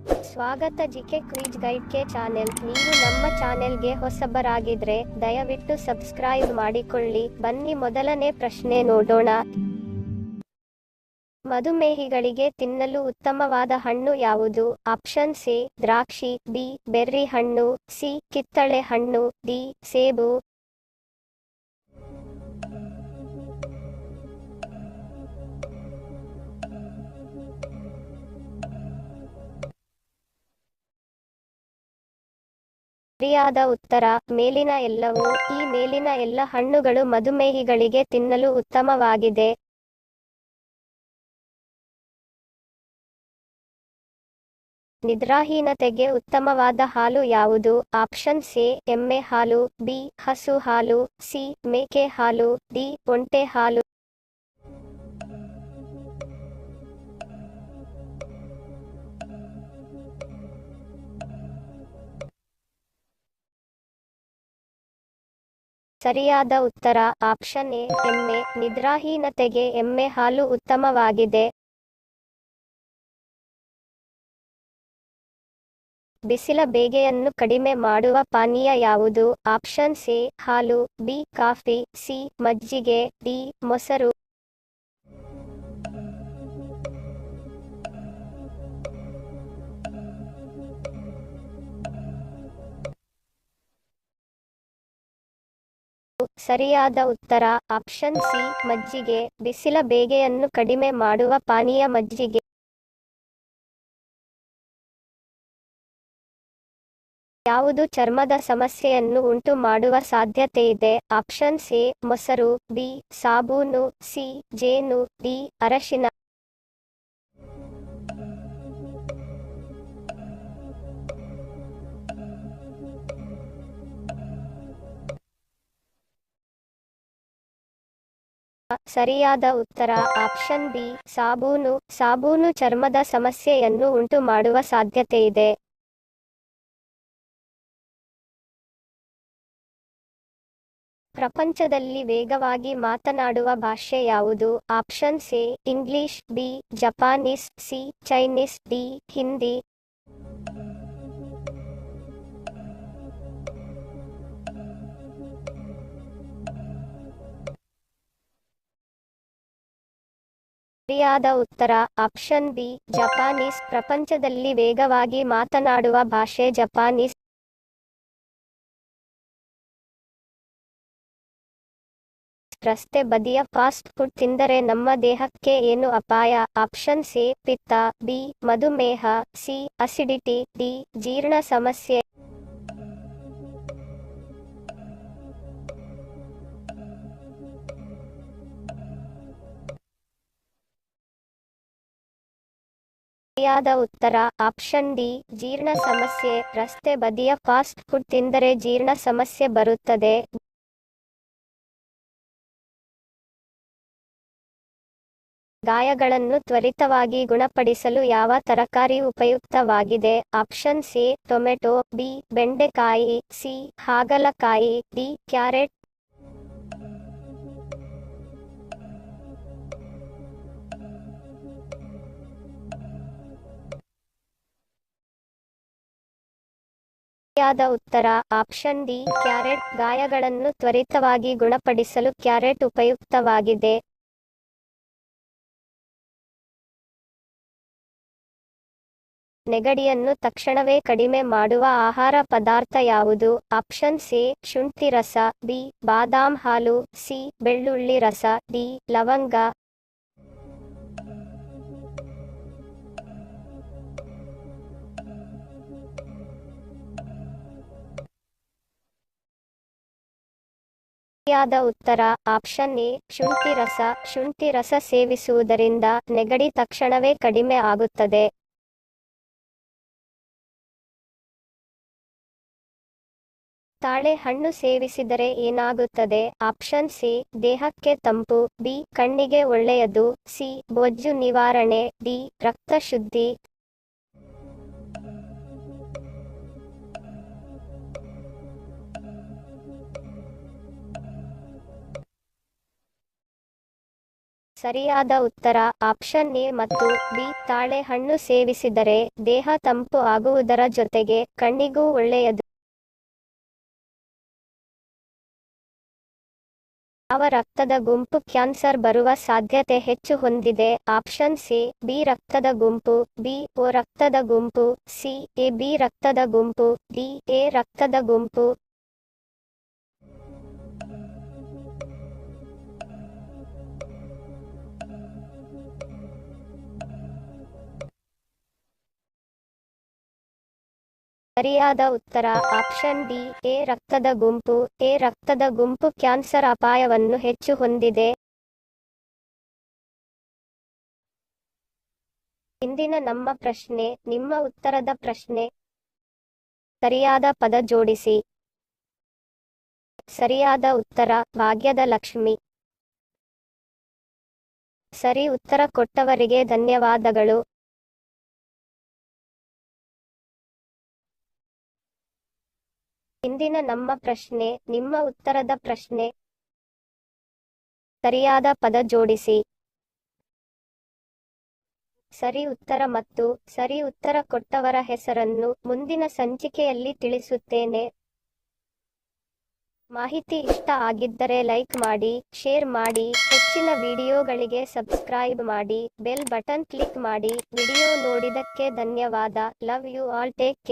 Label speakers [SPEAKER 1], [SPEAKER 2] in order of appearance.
[SPEAKER 1] ಸ್ವಾಗತ GK quiz guide ಕೆ channel. ನೀವು ನಮ್ಮ ಚಾನೆಲ್ಗೆ ಹೊಸಬರಾಗಿದ್ರೆ ದಯವಿಟ್ಟು ಸಬ್ಸ್ಕ್ರೈಬ್ ಮಾಡಿಕೊಳ್ಳಿ. ಬನ್ನಿ ಮೊದಲನೇ ಪ್ರಶ್ನೆ ನೋಡೋಣ. ಮಧುಮೇಹಿಗಳಿಗೆ ತಿನ್ನಲು ಉತ್ತಮವಾದ ಹಣ್ಣು ಯಾವುದು? ಆಪ್ಷನ್ ಎ ದ್ರಾಕ್ಷಿ, ಬಿ ಬೆರ್ರಿ ಹಣ್ಣು, ಸಿ ಕಿತ್ತಳೆ ಹಣ್ಣು, ಡಿ ಸೇಬು. ಸರಿಯಾದ ಉತ್ತರ ಮೇಲಿನ ಎಲ್ಲವೂ. ಈ ಮೇಲಿನ ಎಲ್ಲ ಹಣ್ಣುಗಳು ಮಧುಮೇಹಿಗಳಿಗೆ ತಿನ್ನಲು ಉತ್ತಮವಾಗಿದೆ. ನಿದ್ರಾಹೀನತೆಗೆ ಉತ್ತಮವಾದ ಹಾಲು ಯಾವುದು? ಆಪ್ಷನ್ ಎ ಎಮ್ಮೆ ಹಾಲು, ಬಿ ಹಸು ಹಾಲು, ಸಿ ಮೇಕೆ ಹಾಲು, ಡಿ ಒಂಟೆ ಹಾಲು. ಸರಿಯಾದ ಉತ್ತರ ಆಪ್ಷನ್ ಎ ಎಮ್ಮೆ. ನಿದ್ರಾಹೀನತೆಗೆ ಎಮ್ಮೆ ಹಾಲು ಉತ್ತಮವಾಗಿದೆ. ಬಿಸಿಲ ಬೇಗೆಯನ್ನು ಕಡಿಮೆ ಮಾಡುವ ಪಾನೀಯ ಯಾವುದು? ಆಪ್ಷನ್ ಎ ಹಾಲು, ಬಿ ಕಾಫಿ, ಸಿ ಮಜ್ಜಿಗೆ, ಡಿ ಮೊಸರು. ಸರಿಯಾದ ಉತ್ತರ ಆಪ್ಷನ್ ಸಿ ಮಜ್ಜಿಗೆ. ಬಿಸಿಲ ಬೇಗೆಯನ್ನು ಕಡಿಮೆ ಮಾಡುವ ಪಾನೀಯ ಮಜ್ಜಿಗೆ. ಯಾವುದು ಚರ್ಮದ ಸಮಸ್ಯೆಯನ್ನು ಉಂಟು ಮಾಡುವ ಸಾಧ್ಯತೆಯಿದೆ? ಆಪ್ಷನ್ ಎ ಮೊಸರು, ಬಿ ಸಾಬೂನು, ಸಿ ಜೇನು, ಡಿ ಅರಶಿನ. ಸರಿಯಾದ ಉತ್ತರ ಆಪ್ಷನ್ ಬಿ ಸಾಬೂನು. ಸಾಬೂನು ಚರ್ಮದ ಸಮಸ್ಯೆಯನ್ನು ಉಂಟು ಮಾಡುವ ಸಾಧ್ಯತೆಯಿದೆ. ಪ್ರಪಂಚದಲ್ಲಿ ವೇಗವಾಗಿ ಮಾತನಾಡುವ ಭಾಷೆ ಯಾವುದು? Option A English, B Japanese, C Chinese, D Hindi. ಸರಿಯಾದ ಉತ್ತರ ಆಪ್ಷನ್ ಬಿ ಜಪಾನೀಸ್. ಪ್ರಪಂಚದಲ್ಲಿ ವೇಗವಾಗಿ ಮಾತನಾಡುವ ಭಾಷೆ ಜಪಾನೀಸ್. ರಸ್ತೆ ಬದಿಯ ಫಾಸ್ಟ್ ಫುಡ್ ತಿಂದರೆ ನಮ್ಮ ದೇಹಕ್ಕೆ ಏನು ಅಪಾಯ? ಆಪ್ಷನ್ ಎ ಪಿತ್ತ, ಬಿ ಮಧುಮೇಹ, ಸಿ ಅಸಿಡಿಟಿ, ಡಿ ಜೀರ್ಣ ಸಮಸ್ಯೆ. ಸರಿಯಾದ ಉತ್ತರ ಆಪ್ಷನ್ ಡಿ ಜೀರ್ಣ ಸಮಸ್ಯೆ. ರಸ್ತೆ ಬದಿಯ ಫಾಸ್ಟ್ ಫುಡ್ ತಿಂದರೆ ಜೀರ್ಣ ಸಮಸ್ಯೆ ಬರುತ್ತದೆ. ಗಾಯಗಳನ್ನು ತ್ವರಿತವಾಗಿ ಗುಣಪಡಿಸಲು ಯಾವ ತರಕಾರಿ ಉಪಯುಕ್ತವಾಗಿದೆ? ಆಪ್ಷನ್ ಎ ಟೊಮೆಟೊ, ಬಿ ಬೆಂಡೆಕಾಯಿ, ಸಿ ಹಾಗಲಕಾಯಿ, ಡಿ ಕ್ಯಾರೆಟ್. ಸರಿಯಾದ ಉತ್ತರ ಆಪ್ಷನ್ ಡಿ ಕ್ಯಾರೆಟ್. ಗಾಯಗಳನ್ನು ತ್ವರಿತವಾಗಿ ಗುಣಪಡಿಸಲು ಕ್ಯಾರೆಟ್ ಉಪಯುಕ್ತವಾಗಿದೆ. ನೆಗಡಿಯನ್ನು ತಕ್ಷಣವೇ ಕಡಿಮೆ ಮಾಡುವ ಆಹಾರ ಪದಾರ್ಥ ಯಾವುದು? ಆಪ್ಷನ್ ಎ ಶುಂಠಿ ರಸ, ಬಿ ಬಾದಾಮ್ ಹಾಲು, ಸಿ ಬೆಳ್ಳುಳ್ಳಿ ರಸ, ಡಿ ಲವಂಗ. ಸರಿಯಾದ ಉತ್ತರ ಆಪ್ಷನ್ ಎ ಶುಂಠಿ ರಸ. ಶುಂಠಿ ರಸ ಸೇವಿಸುವುದರಿಂದ ನೆಗಡಿ ತಕ್ಷಣವೇ ಕಡಿಮೆ ಆಗುತ್ತದೆ. ತಾಳೆ ಹಣ್ಣು ಸೇವಿಸಿದರೆ ಏನಾಗುತ್ತದೆ? ಆಪ್ಷನ್ ಎ ದೇಹಕ್ಕೆ ತಂಪು, ಬಿ ಕಣ್ಣಿಗೆ ಒಳ್ಳೆಯದು, ಸಿ ಬೊಜ್ಜು ನಿವಾರಣೆ, ಡಿ ರಕ್ತ ಶುದ್ಧಿ. ಸರಿಯಾದ ಉತ್ತರ ಆಪ್ಷನ್ ಎ ಮತ್ತು ಬಿ. ತಾಳೆಹಣ್ಣು ಸೇವಿಸಿದರೆ ದೇಹ ತಂಪು ಆಗುವುದರ ಜೊತೆಗೆ ಕಣ್ಣಿಗೂ ಒಳ್ಳೆಯದು. ಯಾವ ರಕ್ತದ ಗುಂಪು ಕ್ಯಾನ್ಸರ್ ಬರುವ ಸಾಧ್ಯತೆ ಹೆಚ್ಚು ಹೊಂದಿದೆ? ಆಪ್ಷನ್ ಸಿ ಬಿ ರಕ್ತದ ಗುಂಪು, ಬಿ ಓ ರಕ್ತದ ಗುಂಪು, ಸಿ ಎ ಬಿ ರಕ್ತದ ಗುಂಪು, ಡಿ ಎ ರಕ್ತದ ಗುಂಪು. ಸರಿಯಾದ ಉತ್ತರ ಆಪ್ಷನ್ ಡಿ ಎ ರಕ್ತದ ಗುಂಪು. ಎ ರಕ್ತದ ಗುಂಪು ಕ್ಯಾನ್ಸರ್ ಅಪಾಯವನ್ನು ಹೆಚ್ಚು ಹೊಂದಿದೆ. ಇಂದಿನ ನಮ್ಮ ಪ್ರಶ್ನೆ ನಿಮ್ಮ ಉತ್ತರದ ಪ್ರಶ್ನೆ. ಸರಿಯಾದ ಪದ ಜೋಡಿಸಿ. ಸರಿಯಾದ ಉತ್ತರ ಭಾಗ್ಯದ ಲಕ್ಷ್ಮಿ. ಸರಿ ಉತ್ತರ ಕೊಟ್ಟವರಿಗೆ ಧನ್ಯವಾದಗಳು. ಇಂದಿನ ನಮ್ಮ ಪ್ರಶ್ನೆ ನಿಮ್ಮ ಉತ್ತರದ ಪ್ರಶ್ನೆ. ಸರಿಯಾದ ಪದ ಜೋಡಿಸಿ. ಸರಿ ಉತ್ತರ ಮತ್ತು ಸರಿ ಉತ್ತರ ಕೊಟ್ಟವರ ಹೆಸರನ್ನು ಮುಂದಿನ ಸಂಚಿಕೆಯಲ್ಲಿ ತಿಳಿಸುತ್ತೇನೆ. ಮಾಹಿತಿ ಇಷ್ಟ ಆಗಿದ್ದರೆ ಲೈಕ್ ಮಾಡಿ, ಶೇರ್ ಮಾಡಿ, ಹೆಚ್ಚಿನ ವಿಡಿಯೋಗಳಿಗೆ ಸಬ್ಸ್ಕ್ರೈಬ್ ಮಾಡಿ, ಬೆಲ್ ಬಟನ್ ಕ್ಲಿಕ್ ಮಾಡಿ. ವಿಡಿಯೋ ನೋಡಿದಕ್ಕೆ ಧನ್ಯವಾದ. Love you all. Take care.